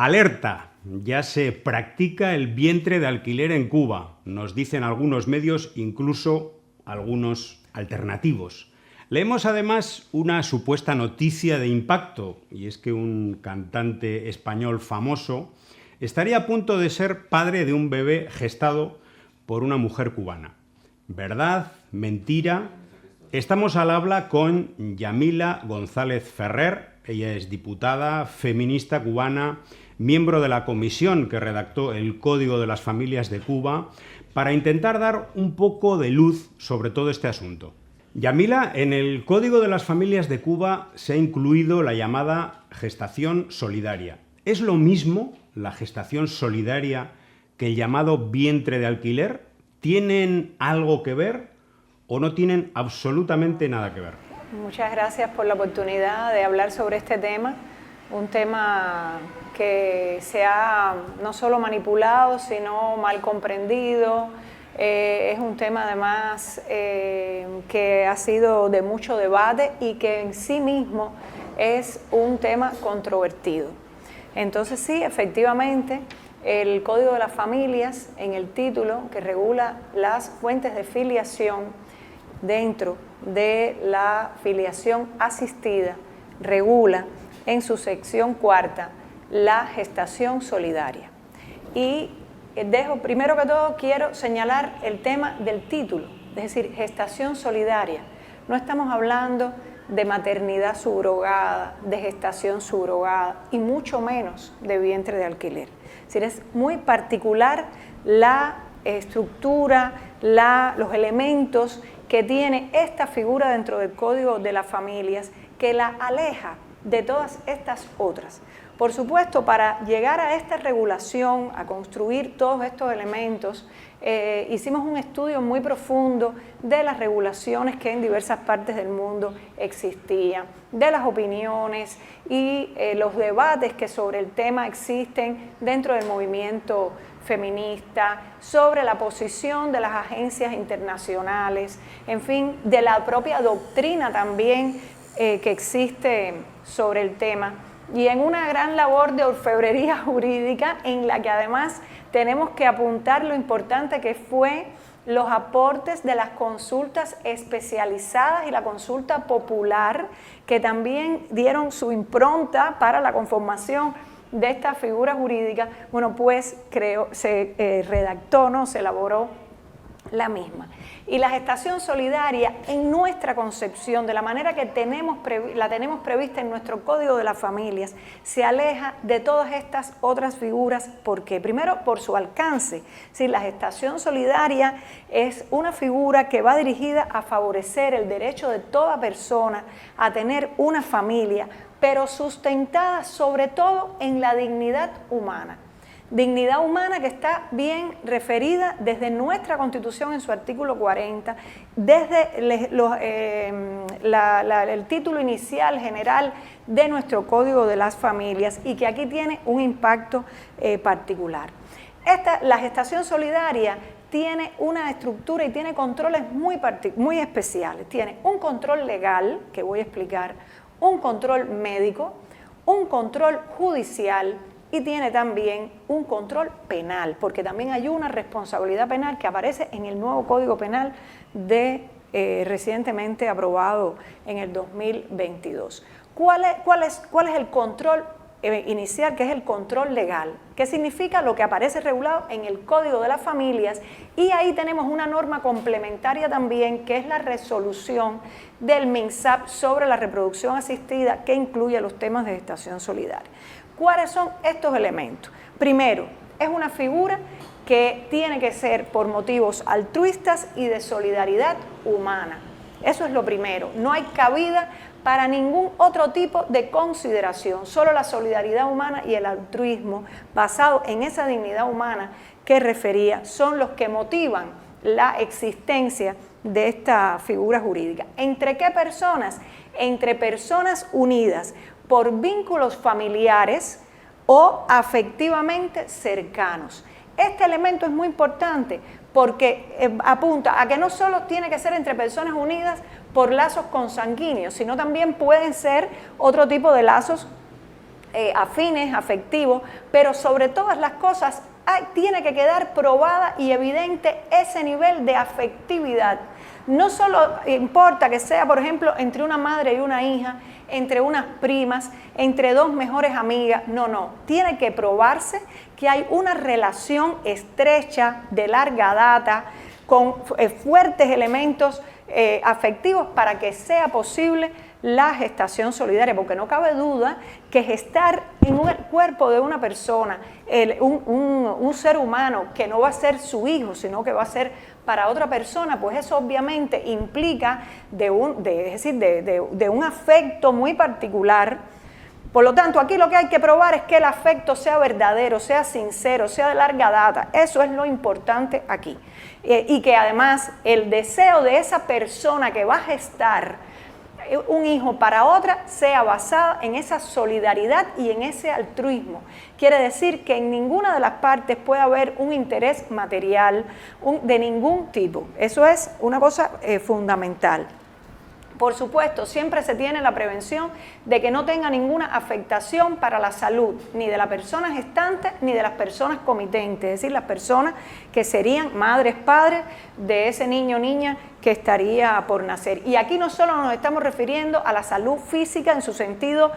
Alerta, ya se practica el vientre de alquiler en Cuba. Nos dicen algunos medios, incluso algunos alternativos. Leemos además una supuesta noticia de impacto, y es que un cantante español famoso estaría a punto de ser padre de un bebé gestado por una mujer cubana. ¿Verdad? ¿Mentira? Estamos al habla con Yamila González Ferrer. Ella es diputada, feminista cubana, miembro de la comisión que redactó el Código de las Familias de Cuba, para intentar dar un poco de luz sobre todo este asunto. Yamila, en el Código de las Familias de Cuba se ha incluido la llamada gestación solidaria. ¿Es lo mismo la gestación solidaria que el llamado vientre de alquiler? ¿Tienen algo que ver o no tienen absolutamente nada que ver? Muchas gracias por la oportunidad de hablar sobre este tema, un tema que se ha no solo manipulado, sino mal comprendido. Es un tema además que ha sido de mucho debate y que en sí mismo es un tema controvertido. Entonces sí, efectivamente, el Código de las Familias, en el título que regula las fuentes de filiación dentro de la filiación asistida, regula en su sección cuarta la gestación solidaria. Y primero que todo quiero señalar el tema del título, es decir, gestación solidaria. No estamos hablando de maternidad subrogada, de gestación subrogada y mucho menos de vientre de alquiler. Es decir, es muy particular la estructura, los elementos que tiene esta figura dentro del Código de las Familias que la aleja de todas estas otras. Por supuesto, para llegar a esta regulación, a construir todos estos elementos, hicimos un estudio muy profundo de las regulaciones que en diversas partes del mundo existían, de las opiniones y los debates que sobre el tema existen dentro del movimiento feminista, sobre la posición de las agencias internacionales, en fin, de la propia doctrina también que existe sobre el tema, y en una gran labor de orfebrería jurídica en la que además tenemos que apuntar lo importante que fue los aportes de las consultas especializadas y la consulta popular, que también dieron su impronta para la conformación de esta figura jurídica. Bueno, pues se redactó, ¿no? Se elaboró la misma. Y la gestación solidaria, en nuestra concepción, de la manera que la tenemos prevista en nuestro Código de las Familias, se aleja de todas estas otras figuras. ¿Por qué? Primero, por su alcance. Si la gestación solidaria es una figura que va dirigida a favorecer el derecho de toda persona a tener una familia, pero sustentada sobre todo en la dignidad humana. Dignidad humana que está bien referida desde nuestra Constitución en su artículo 40, desde el título inicial general de nuestro Código de las Familias, y que aquí tiene un impacto particular. La gestación solidaria tiene una estructura y tiene controles muy especiales. Tiene un control legal, que voy a explicar, un control médico, un control judicial, y tiene también un control penal, porque también hay una responsabilidad penal que aparece en el nuevo Código Penal recientemente aprobado en el 2022. ¿Cuál es el control inicial, que es el control legal? ¿Qué significa? Lo que aparece regulado en el Código de las Familias, y ahí tenemos una norma complementaria también, que es la resolución del MINSAP sobre la reproducción asistida, que incluye los temas de gestación solidaria. ¿Cuáles son estos elementos? Primero, es una figura que tiene que ser por motivos altruistas y de solidaridad humana. Eso es lo primero. No hay cabida para ningún otro tipo de consideración. Solo la solidaridad humana y el altruismo basado en esa dignidad humana que refería son los que motivan la existencia de esta figura jurídica. ¿Entre qué personas? Entre personas unidas por vínculos familiares o afectivamente cercanos. Este elemento es muy importante porque apunta a que no solo tiene que ser entre personas unidas por lazos consanguíneos, sino también pueden ser otro tipo de lazos afines, afectivos, pero sobre todas las cosas tiene que quedar probada y evidente ese nivel de afectividad. No solo importa que sea, por ejemplo, entre una madre y una hija, entre unas primas, entre dos mejores amigas, no, tiene que probarse que hay una relación estrecha, de larga data, con fuertes elementos afectivos para que sea posible la gestación solidaria, porque no cabe duda que gestar en un cuerpo de una persona, un ser humano que no va a ser su hijo, sino que va a ser para otra persona, pues eso obviamente implica de un afecto muy particular. Por lo tanto, aquí lo que hay que probar es que el afecto sea verdadero, sea sincero, sea de larga data. Eso es lo importante aquí. Y que además el deseo de esa persona que va a gestar un hijo para otra sea basada en esa solidaridad y en ese altruismo. Quiere decir que en ninguna de las partes puede haber un interés material de ningún tipo. Eso es una cosa fundamental. Por supuesto, siempre se tiene la prevención de que no tenga ninguna afectación para la salud, ni de la persona gestante, ni de las personas comitentes, es decir, las personas que serían madres, padres de ese niño o niña que estaría por nacer. Y aquí no solo nos estamos refiriendo a la salud física en su sentido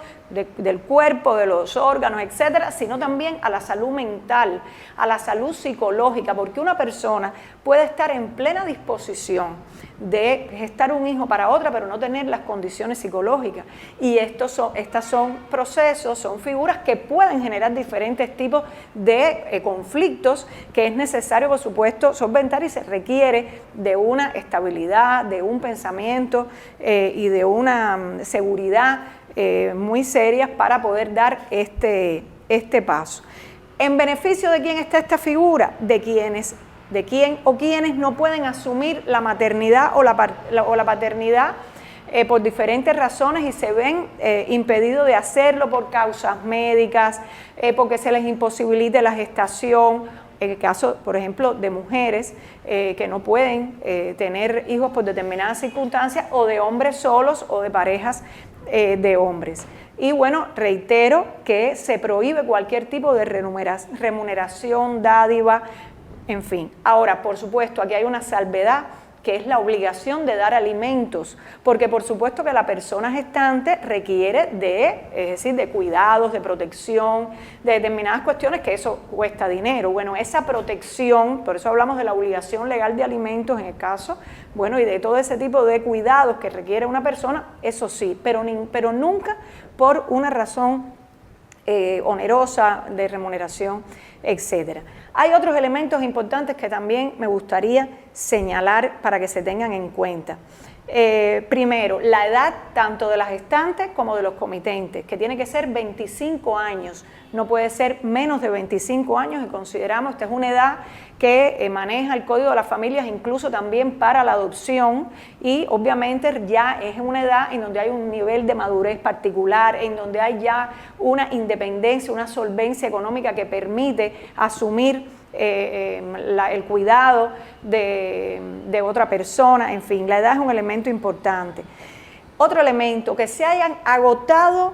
del cuerpo, de los órganos, etcétera, sino también a la salud mental, a la salud psicológica, porque una persona puede estar en plena disposición de gestar un hijo para otra, pero no tener las condiciones psicológicas. Y estos son procesos, son figuras que pueden generar diferentes tipos de conflictos que es necesario, por supuesto, solventar, y se requiere de una estabilidad, de un pensamiento y de una seguridad muy serias para poder dar este paso. ¿En beneficio de quién está esta figura? De quién o quienes no pueden asumir la maternidad o la paternidad por diferentes razones y se ven impedidos de hacerlo por causas médicas, porque se les imposibilite la gestación, en el caso, por ejemplo, de mujeres que no pueden tener hijos por determinadas circunstancias, o de hombres solos o de parejas de hombres. Y bueno, reitero que se prohíbe cualquier tipo de remuneración, dádiva, en fin. Ahora, por supuesto, aquí hay una salvedad, que es la obligación de dar alimentos, porque por supuesto que la persona gestante requiere de cuidados, de protección, de determinadas cuestiones, que eso cuesta dinero. Bueno, esa protección, por eso hablamos de la obligación legal de alimentos en el caso, bueno, y de todo ese tipo de cuidados que requiere una persona, eso sí, pero nunca por una razón onerosa de remuneración, etcétera. Hay otros elementos importantes que también me gustaría señalar para que se tengan en cuenta. Primero, la edad tanto de las gestantes como de los comitentes, que tiene que ser 25 años, no puede ser menos de 25 años, y consideramos que esta es una edad que maneja el Código de las Familias incluso también para la adopción, y obviamente ya es una edad en donde hay un nivel de madurez particular, en donde hay ya una independencia, una solvencia económica que permite asumir el cuidado de otra persona. En fin, la edad es un elemento importante. Otro elemento, que se hayan agotado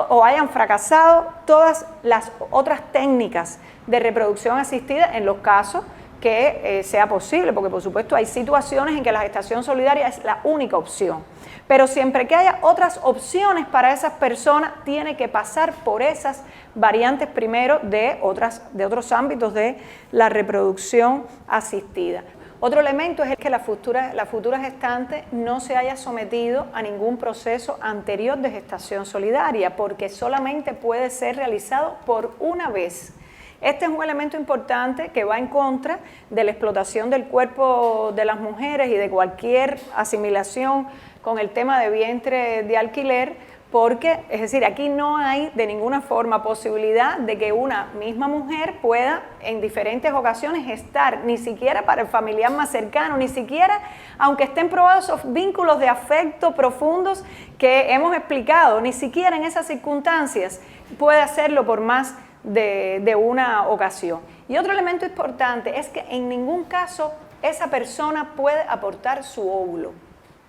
o hayan fracasado todas las otras técnicas de reproducción asistida en los casos que sea posible, porque por supuesto hay situaciones en que la gestación solidaria es la única opción, pero siempre que haya otras opciones para esas personas, tiene que pasar por esas variantes primero de otros ámbitos de la reproducción asistida. Otro elemento es que la futura gestante no se haya sometido a ningún proceso anterior de gestación solidaria, porque solamente puede ser realizado por una vez. Este es un elemento importante que va en contra de la explotación del cuerpo de las mujeres y de cualquier asimilación con el tema de vientre de alquiler, porque, es decir, aquí no hay de ninguna forma posibilidad de que una misma mujer pueda en diferentes ocasiones gestar, ni siquiera para el familiar más cercano, ni siquiera, aunque estén probados esos vínculos de afecto profundos que hemos explicado, ni siquiera en esas circunstancias puede hacerlo por más de una ocasión. Y otro elemento importante es que en ningún caso esa persona puede aportar su óvulo.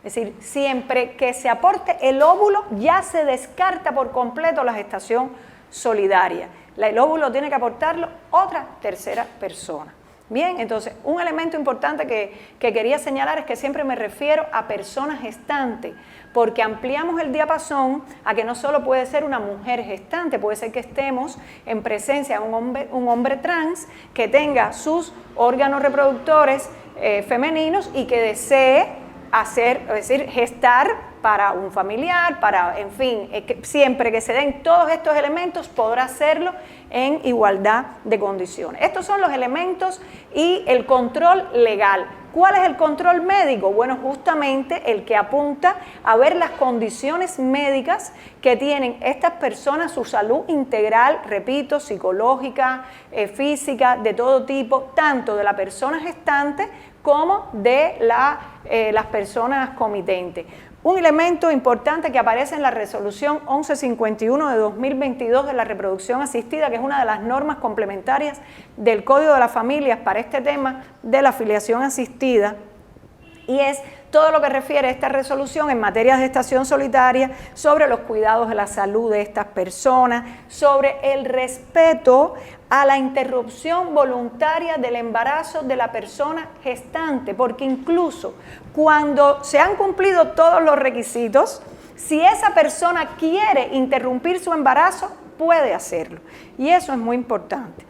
Es decir, siempre que se aporte el óvulo ya se descarta por completo la gestación solidaria. El óvulo tiene que aportarlo otra tercera persona. Bien, entonces un elemento importante que quería señalar es que siempre me refiero a personas gestantes, porque ampliamos el diapasón a que no solo puede ser una mujer gestante, puede ser que estemos en presencia de un hombre trans que tenga sus órganos reproductores femeninos y que desee hacer, es decir, gestar para un familiar, para, en fin, siempre que se den todos estos elementos podrá hacerlo en igualdad de condiciones. Estos son los elementos y el control legal. ¿Cuál es el control médico? Bueno, justamente el que apunta a ver las condiciones médicas que tienen estas personas, su salud integral, repito, psicológica, física, de todo tipo, tanto de la persona gestante como de las personas comitentes. Un elemento importante que aparece en la resolución 1151 de 2022 de la reproducción asistida, que es una de las normas complementarias del Código de las Familias para este tema de la filiación asistida, y es todo lo que refiere a esta resolución en materia de gestación solidaria, sobre los cuidados de la salud de estas personas, sobre el respeto a la interrupción voluntaria del embarazo de la persona gestante, porque incluso cuando se han cumplido todos los requisitos, si esa persona quiere interrumpir su embarazo, puede hacerlo, y eso es muy importante.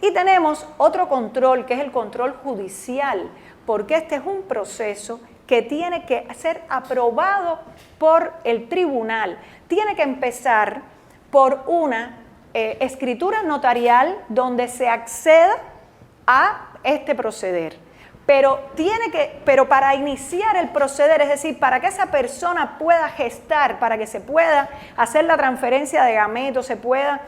Y tenemos otro control, que es el control judicial, porque este es un proceso que tiene que ser aprobado por el tribunal. Tiene que empezar por una escritura notarial donde se acceda a este proceder. Pero para iniciar el proceder, es decir, para que esa persona pueda gestar, para que se pueda hacer la transferencia de gametos, se pueda,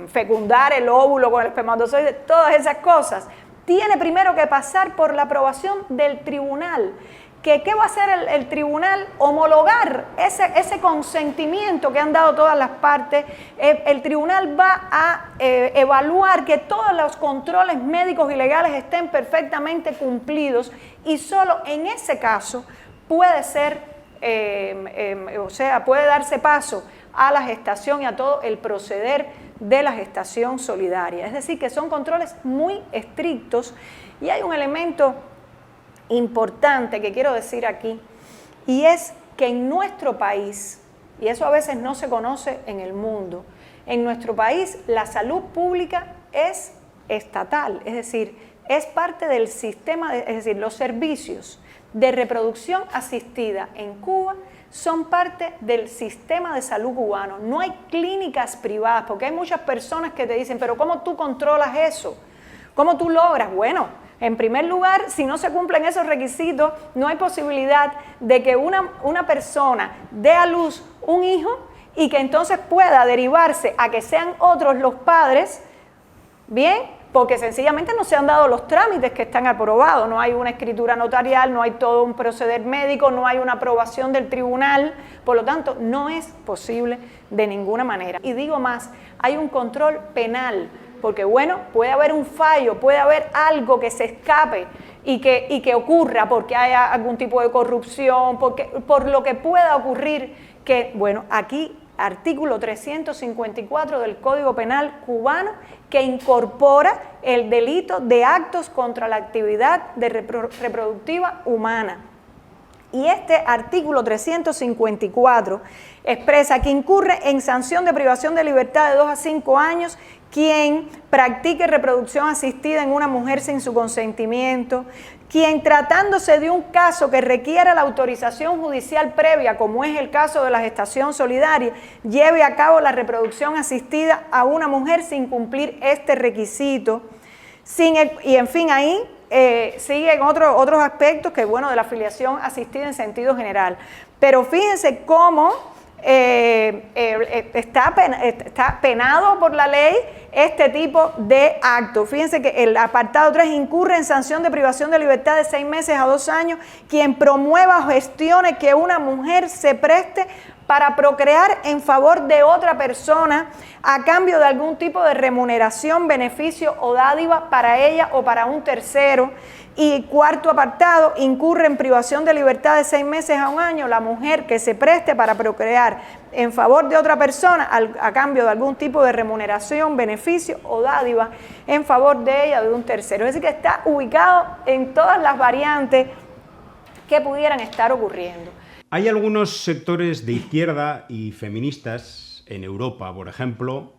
fecundar el óvulo con el espermatozoide, todas esas cosas, tiene primero que pasar por la aprobación del tribunal. ¿Qué va a hacer el tribunal? Homologar ese consentimiento que han dado todas las partes. El tribunal va a evaluar que todos los controles médicos y legales estén perfectamente cumplidos, y solo en ese caso puede ser, puede darse paso a la gestación y a todo el proceder de la gestación solidaria. Es decir, que son controles muy estrictos, y hay un elemento importante que quiero decir aquí, y es que en nuestro país, y eso a veces no se conoce en el mundo, en nuestro país la salud pública es estatal, es decir, es parte del sistema, es decir, los servicios de reproducción asistida en Cuba son parte del sistema de salud cubano. No hay clínicas privadas, porque hay muchas personas que te dicen, pero ¿cómo tú controlas eso? ¿Cómo tú logras? Bueno, en primer lugar, si no se cumplen esos requisitos, no hay posibilidad de que una persona dé a luz un hijo y que entonces pueda derivarse a que sean otros los padres, ¿bien? Porque sencillamente no se han dado los trámites que están aprobados, no hay una escritura notarial, no hay todo un proceder médico, no hay una aprobación del tribunal, por lo tanto no es posible de ninguna manera. Y digo más, hay un control penal, porque bueno, puede haber un fallo, puede haber algo que se escape y que ocurra porque haya algún tipo de corrupción, por lo que pueda ocurrir, que bueno, aquí artículo 354 del Código Penal cubano, que incorpora el delito de actos contra la actividad reproductiva humana. Y este artículo 354 expresa que incurre en sanción de privación de libertad de 2 a 5 años quien practique reproducción asistida en una mujer sin su consentimiento, quien tratándose de un caso que requiera la autorización judicial previa, como es el caso de la gestación solidaria, lleve a cabo la reproducción asistida a una mujer sin cumplir este requisito. Y en fin, ahí siguen otros aspectos que, bueno, de la filiación asistida en sentido general. Pero fíjense cómo está penado por la ley este tipo de acto. Fíjense que el apartado 3 incurre en sanción de privación de libertad de 6 meses a 2 años quien promueva o gestione que una mujer se preste para procrear en favor de otra persona a cambio de algún tipo de remuneración, beneficio o dádiva para ella o para un tercero, Y cuarto apartado, incurre en privación de libertad de 6 meses a 1 año la mujer que se preste para procrear en favor de otra persona a cambio de algún tipo de remuneración, beneficio o dádiva en favor de ella o de un tercero. Es decir, que está ubicado en todas las variantes que pudieran estar ocurriendo. Hay algunos sectores de izquierda y feministas en Europa, por ejemplo,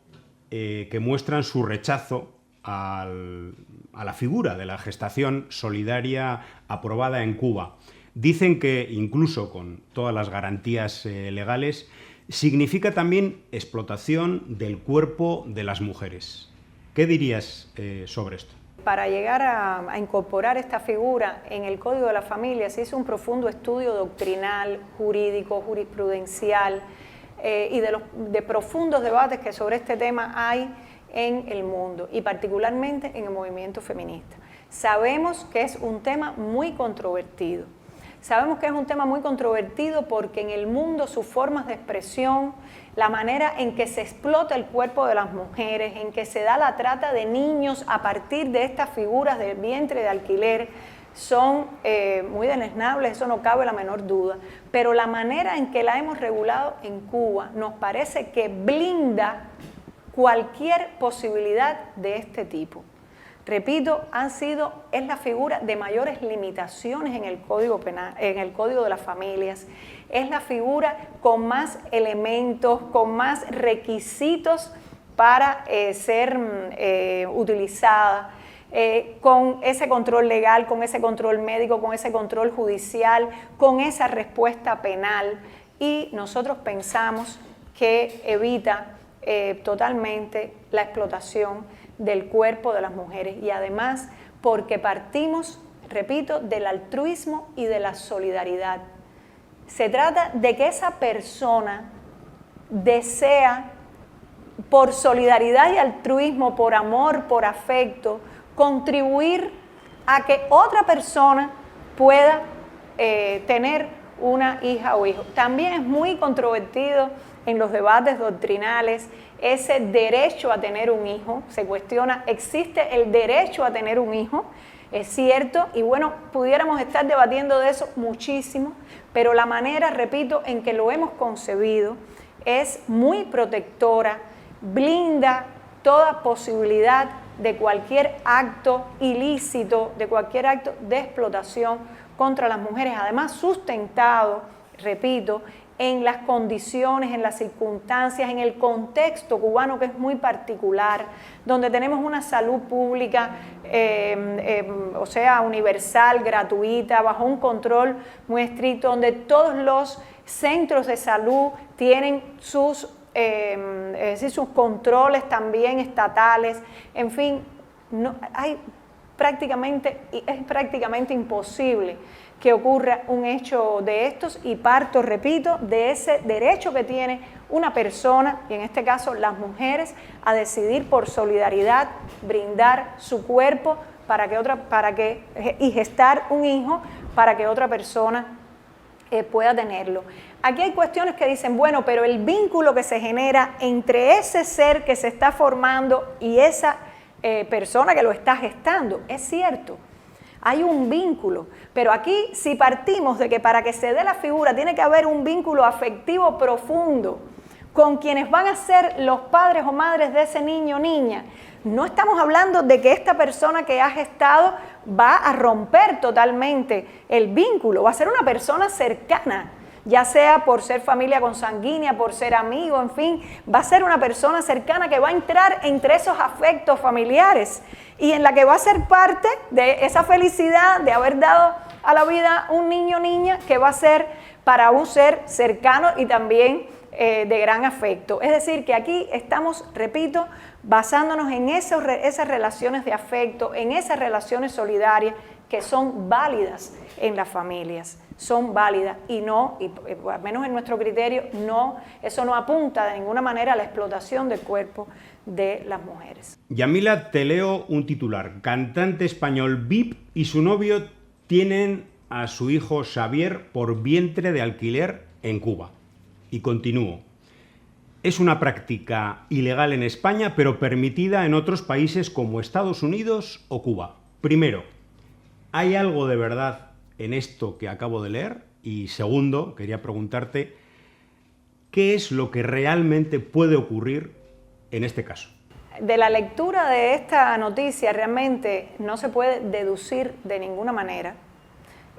que muestran su rechazo a la figura de la gestación solidaria aprobada en Cuba. Dicen que, incluso con todas las garantías legales, significa también explotación del cuerpo de las mujeres. ¿Qué dirías sobre esto? Para llegar a incorporar esta figura en el Código de la Familia se hizo un profundo estudio doctrinal, jurídico, jurisprudencial y de profundos debates que sobre este tema hay en el mundo y particularmente en el movimiento feminista. Sabemos que es un tema muy controvertido. Sabemos que es un tema muy controvertido porque en el mundo sus formas de expresión, la manera en que se explota el cuerpo de las mujeres, en que se da la trata de niños a partir de estas figuras del vientre de alquiler, son muy deleznables, eso no cabe la menor duda. Pero la manera en que la hemos regulado en Cuba nos parece que blinda cualquier posibilidad de este tipo. Repito, es la figura de mayores limitaciones en el Código Penal, en el Código de las Familias. Es la figura con más elementos, con más requisitos para ser utilizada, con ese control legal, con ese control médico, con ese control judicial, con esa respuesta penal. Y nosotros pensamos que evita totalmente la explotación del cuerpo de las mujeres y además porque partimos, repito, del altruismo y de la solidaridad. Se trata de que esa persona desea, por solidaridad y altruismo, por amor, por afecto, contribuir a que otra persona pueda tener una hija o hijo. También es muy controvertido en los debates doctrinales ese derecho a tener un hijo. Se cuestiona, ¿existe el derecho a tener un hijo? Es cierto, y bueno, pudiéramos estar debatiendo de eso muchísimo, pero la manera, repito, en que lo hemos concebido es muy protectora, blinda toda posibilidad de cualquier acto ilícito, de cualquier acto de explotación contra las mujeres, además sustentado, repito, en las condiciones, en las circunstancias, en el contexto cubano que es muy particular, donde tenemos una salud pública, o sea, universal, gratuita, bajo un control muy estricto, donde todos los centros de salud tienen sus controles también estatales, en fin, es prácticamente imposible que ocurra un hecho de estos y parto, repito, de ese derecho que tiene una persona, y en este caso las mujeres, a decidir por solidaridad brindar su cuerpo y gestar un hijo para que otra persona pueda tenerlo. Aquí hay cuestiones que dicen, bueno, pero el vínculo que se genera entre ese ser que se está formando y esa persona que lo está gestando, es cierto. Hay un vínculo, pero aquí si partimos de que para que se dé la figura tiene que haber un vínculo afectivo profundo con quienes van a ser los padres o madres de ese niño o niña, no estamos hablando de que esta persona que ha gestado va a romper totalmente el vínculo, va a ser una persona cercana, ya sea por ser familia consanguínea, por ser amigo, en fin, va a ser una persona cercana que va a entrar entre esos afectos familiares y en la que va a ser parte de esa felicidad de haber dado a la vida un niño o niña que va a ser para un ser cercano y también de gran afecto. Es decir, que aquí estamos, repito, basándonos en esas relaciones de afecto, en esas relaciones solidarias que son válidas en las familias, son válidas y no, al menos en nuestro criterio, no, eso no apunta de ninguna manera a la explotación del cuerpo de las mujeres. Yamila, te leo un titular. Cantante español VIP y su novio tienen a su hijo Xavier por vientre de alquiler en Cuba. Y continúo. Es una práctica ilegal en España, pero permitida en otros países como Estados Unidos o Cuba. Primero, ¿hay algo de verdad en esto que acabo de leer? Y segundo, quería preguntarte, ¿qué es lo que realmente puede ocurrir en este caso? De la lectura de esta noticia realmente no se puede deducir de ninguna manera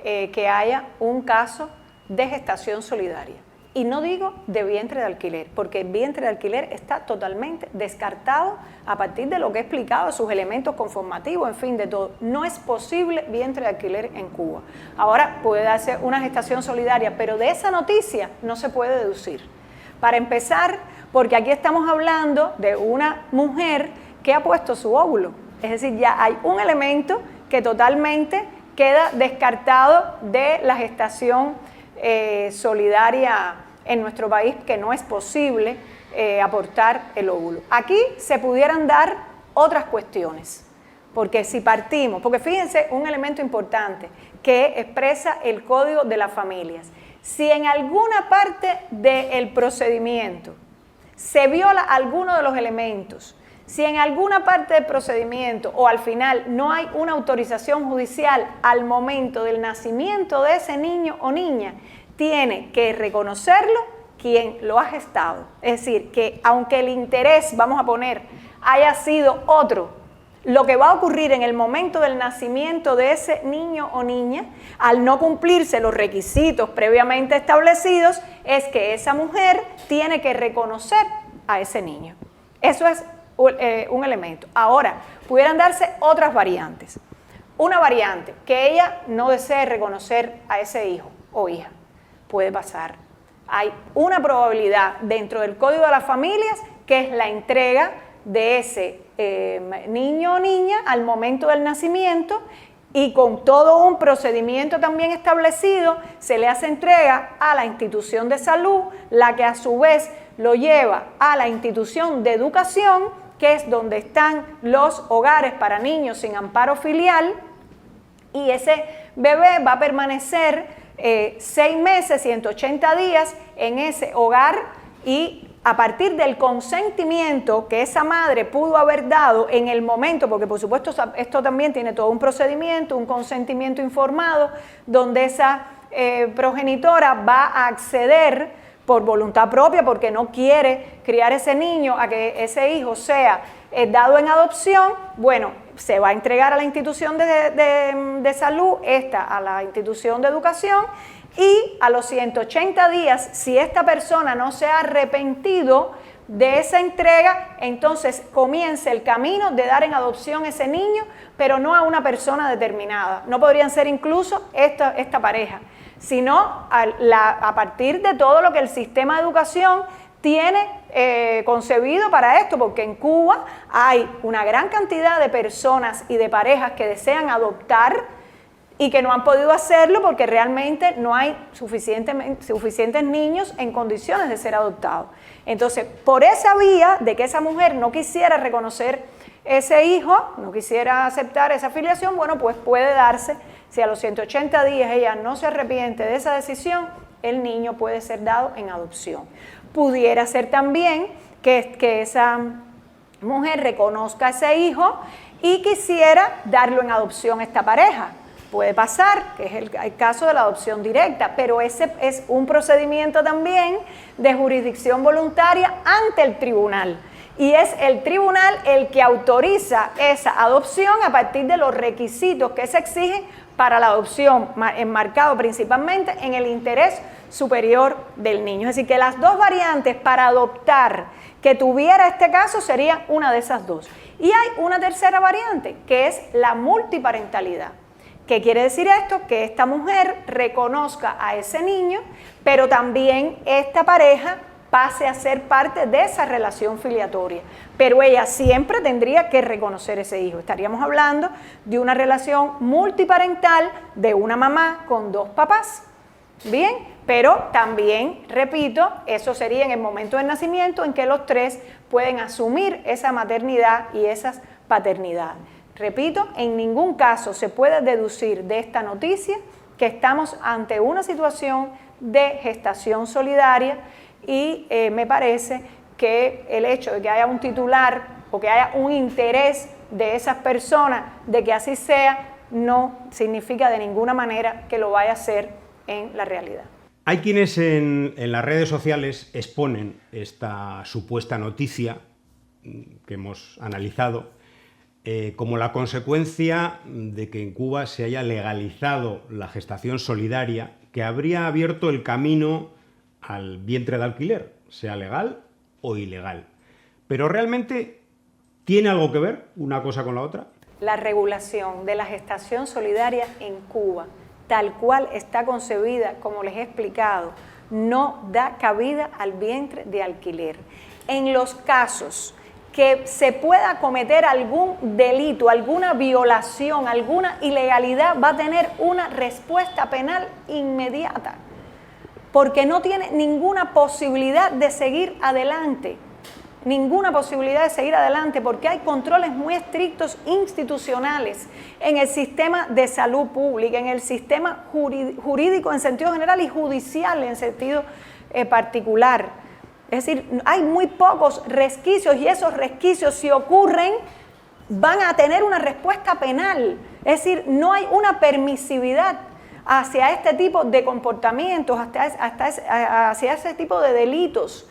que haya un caso de gestación solidaria. Y no digo de vientre de alquiler, porque el vientre de alquiler está totalmente descartado a partir de lo que he explicado, sus elementos conformativos, en fin, de todo. No es posible vientre de alquiler en Cuba. Ahora puede darse una gestación solidaria, pero de esa noticia no se puede deducir. Para empezar, porque aquí estamos hablando de una mujer que ha puesto su óvulo. Es decir, ya hay un elemento que totalmente queda descartado de la gestación solidaria en nuestro país, que no es posible aportar el óvulo. Aquí se pudieran dar otras cuestiones, porque si partimos, porque fíjense un elemento importante que expresa el Código de las Familias. Si en alguna parte del procedimiento se viola alguno de los elementos, si en alguna parte del procedimiento o al final no hay una autorización judicial al momento del nacimiento de ese niño o niña, tiene que reconocerlo quien lo ha gestado. Es decir, que aunque el interés, vamos a poner, haya sido otro, lo que va a ocurrir en el momento del nacimiento de ese niño o niña, al no cumplirse los requisitos previamente establecidos, es que esa mujer tiene que reconocer a ese niño. Eso es un elemento. Ahora, pudieran darse otras variantes. Una variante, que ella no desee reconocer a ese hijo o hija. Puede pasar. Hay una probabilidad dentro del Código de las Familias, que es la entrega de ese niño o niña al momento del nacimiento, y con todo un procedimiento también establecido se le hace entrega a la institución de salud, la que a su vez lo lleva a la institución de educación, que es donde están los hogares para niños sin amparo filial, y ese bebé va a permanecer 6 meses, 180 días en ese hogar, y a partir del consentimiento que esa madre pudo haber dado en el momento, porque por supuesto esto también tiene todo un procedimiento, un consentimiento informado, donde esa progenitora va a acceder por voluntad propia, porque no quiere criar ese niño, a que ese hijo sea dado en adopción. Bueno, se va a entregar a la institución de salud, esta a la institución de educación, y a los 180 días, si esta persona no se ha arrepentido de esa entrega, entonces comienza el camino de dar en adopción ese niño, pero no a una persona determinada. No podrían ser incluso esta pareja, sino a partir de todo lo que el sistema de educación tiene concebido para esto, porque en Cuba hay una gran cantidad de personas y de parejas que desean adoptar y que no han podido hacerlo porque realmente no hay suficientes niños en condiciones de ser adoptados. Entonces, por esa vía de que esa mujer no quisiera reconocer ese hijo, no quisiera aceptar esa filiación, bueno, pues puede darse, si a los 180 días ella no se arrepiente de esa decisión, el niño puede ser dado en adopción. Pudiera ser también que esa mujer reconozca a ese hijo y quisiera darlo en adopción a esta pareja. Puede pasar, que es el caso de la adopción directa, pero ese es un procedimiento también de jurisdicción voluntaria ante el tribunal. Y es el tribunal el que autoriza esa adopción a partir de los requisitos que se exigen para la adopción, enmarcado principalmente en el interés superior del niño. Es decir, que las dos variantes para adoptar que tuviera este caso serían una de esas dos. Y hay una tercera variante, que es la multiparentalidad. ¿Qué quiere decir esto? Que esta mujer reconozca a ese niño, pero también esta pareja pase a ser parte de esa relación filiatoria. Pero ella siempre tendría que reconocer ese hijo. Estaríamos hablando de una relación multiparental de una mamá con 2 papás. Bien, pero también, repito, eso sería en el momento del nacimiento en que los 3 pueden asumir esa maternidad y esas paternidades. Repito, en ningún caso se puede deducir de esta noticia que estamos ante una situación de gestación solidaria, y me parece que el hecho de que haya un titular o que haya un interés de esas personas de que así sea, no significa de ninguna manera que lo vaya a hacer en la realidad. Hay quienes en las redes sociales exponen esta supuesta noticia que hemos analizado como la consecuencia de que en Cuba se haya legalizado la gestación solidaria, que habría abierto el camino al vientre de alquiler, sea legal o ilegal. Pero realmente, ¿tiene algo que ver una cosa con la otra? La regulación de la gestación solidaria en Cuba, tal cual está concebida, como les he explicado, no da cabida al vientre de alquiler. En los casos que se pueda cometer algún delito, alguna violación, alguna ilegalidad, va a tener una respuesta penal inmediata, porque no tiene ninguna posibilidad de seguir adelante. Ninguna posibilidad de seguir adelante porque hay controles muy estrictos institucionales en el sistema de salud pública, en el sistema jurídico en sentido general y judicial en sentido particular. Es decir, hay muy pocos resquicios y esos resquicios, si ocurren, van a tener una respuesta penal. Es decir, no hay una permisividad hacia este tipo de comportamientos, hacia ese tipo de delitos.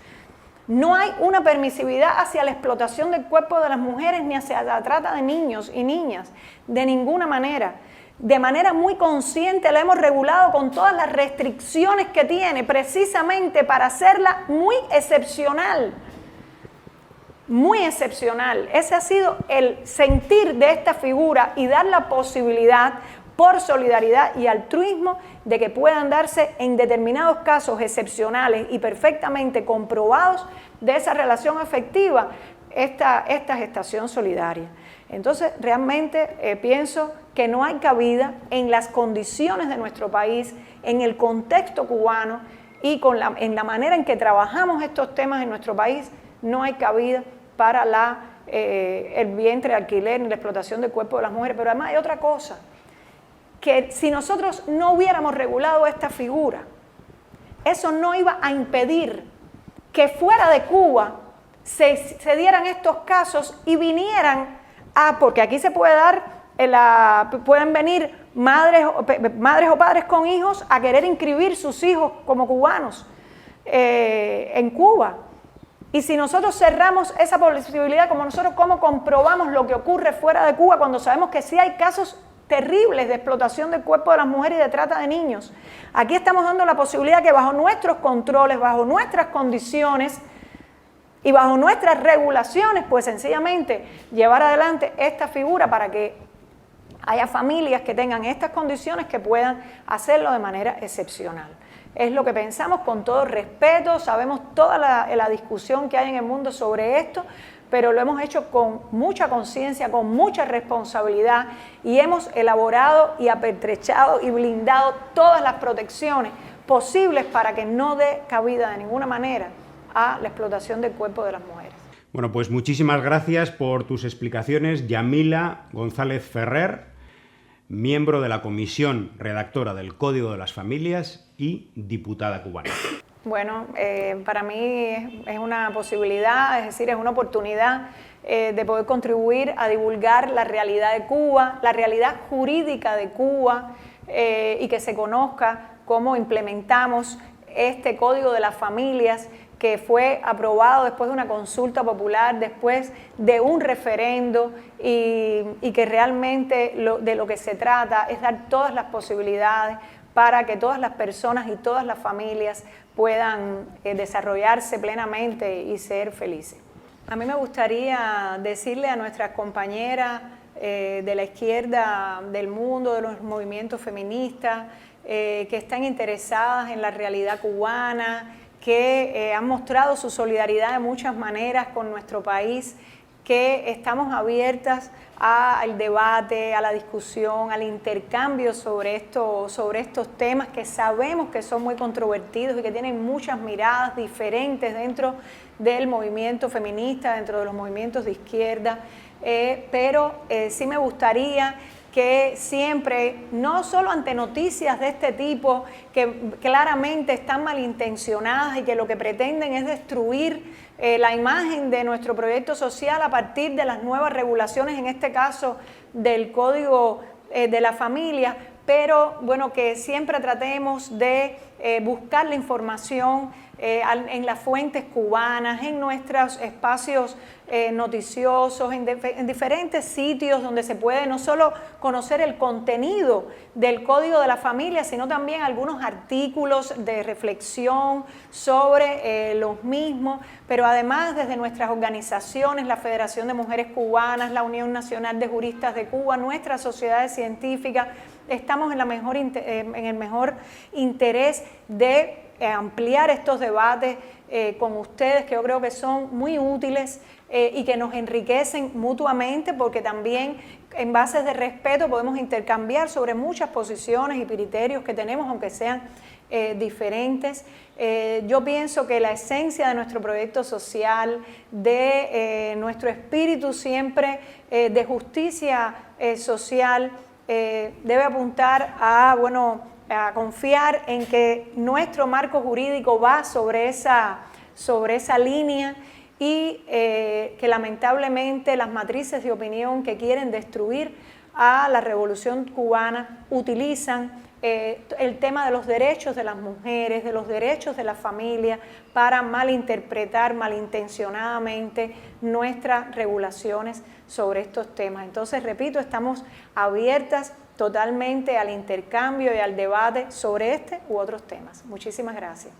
No hay una permisividad hacia la explotación del cuerpo de las mujeres ni hacia la trata de niños y niñas, de ninguna manera. De manera muy consciente la hemos regulado con todas las restricciones que tiene, precisamente para hacerla muy excepcional. Muy excepcional. Ese ha sido el sentir de esta figura y dar la posibilidad por solidaridad y altruismo de que puedan darse en determinados casos excepcionales y perfectamente comprobados de esa relación afectiva esta gestación solidaria. Entonces, realmente pienso que no hay cabida en las condiciones de nuestro país, en el contexto cubano y en la manera en que trabajamos estos temas en nuestro país, no hay cabida para el vientre de alquiler ni la explotación del cuerpo de las mujeres. Pero además hay otra cosa, que si nosotros no hubiéramos regulado esta figura, eso no iba a impedir que fuera de Cuba se dieran estos casos y vinieran porque aquí se puede pueden venir madres o padres con hijos a querer inscribir sus hijos como cubanos en Cuba. Y si nosotros cerramos esa posibilidad, ¿cómo comprobamos lo que ocurre fuera de Cuba cuando sabemos que sí hay casos terribles de explotación del cuerpo de las mujeres y de trata de niños? Aquí estamos dando la posibilidad que bajo nuestros controles, bajo nuestras condiciones y bajo nuestras regulaciones, pues sencillamente llevar adelante esta figura para que haya familias que tengan estas condiciones que puedan hacerlo de manera excepcional. Es lo que pensamos con todo respeto, sabemos toda la discusión que hay en el mundo sobre esto, pero lo hemos hecho con mucha conciencia, con mucha responsabilidad y hemos elaborado y apertrechado y blindado todas las protecciones posibles para que no dé cabida de ninguna manera a la explotación del cuerpo de las mujeres. Bueno, pues muchísimas gracias por tus explicaciones, Yamila González Ferrer, miembro de la comisión redactora del Código de las Familias y diputada cubana. Bueno, para mí es una posibilidad, es decir, es una oportunidad de poder contribuir a divulgar la realidad de Cuba, la realidad jurídica de Cuba y que se conozca cómo implementamos este Código de las Familias que fue aprobado después de una consulta popular, después de un referendo y que realmente de lo que se trata es dar todas las posibilidades para que todas las personas y todas las familias puedan desarrollarse plenamente y ser felices. A mí me gustaría decirle a nuestras compañeras de la izquierda del mundo, de los movimientos feministas, que están interesadas en la realidad cubana, que han mostrado su solidaridad de muchas maneras con nuestro país, que estamos abiertas al debate, a la discusión, al intercambio sobre estos temas que sabemos que son muy controvertidos y que tienen muchas miradas diferentes dentro del movimiento feminista, dentro de los movimientos de izquierda, pero sí me gustaría que siempre, no solo ante noticias de este tipo que claramente están malintencionadas y que lo que pretenden es destruir la imagen de nuestro proyecto social a partir de las nuevas regulaciones, en este caso del Código de la familia, pero bueno, que siempre tratemos de buscar la información en las fuentes cubanas, en nuestros espacios noticiosos, en diferentes sitios donde se puede no solo conocer el contenido del Código de la Familia, sino también algunos artículos de reflexión sobre los mismos, pero además desde nuestras organizaciones, la Federación de Mujeres Cubanas, la Unión Nacional de Juristas de Cuba, nuestras sociedades científicas, estamos en el mejor interés de ampliar estos debates con ustedes, que yo creo que son muy útiles y que nos enriquecen mutuamente, porque también en bases de respeto podemos intercambiar sobre muchas posiciones y criterios que tenemos, aunque sean diferentes. Yo pienso que la esencia de nuestro proyecto social, de nuestro espíritu siempre de justicia social, debe apuntar a, a confiar en que nuestro marco jurídico va sobre esa línea y que lamentablemente las matrices de opinión que quieren destruir a la revolución cubana utilizan el tema de los derechos de las mujeres, de los derechos de la familia, para malinterpretar malintencionadamente nuestras regulaciones sobre estos temas. Entonces, repito, estamos abiertas totalmente al intercambio y al debate sobre este u otros temas. Muchísimas gracias.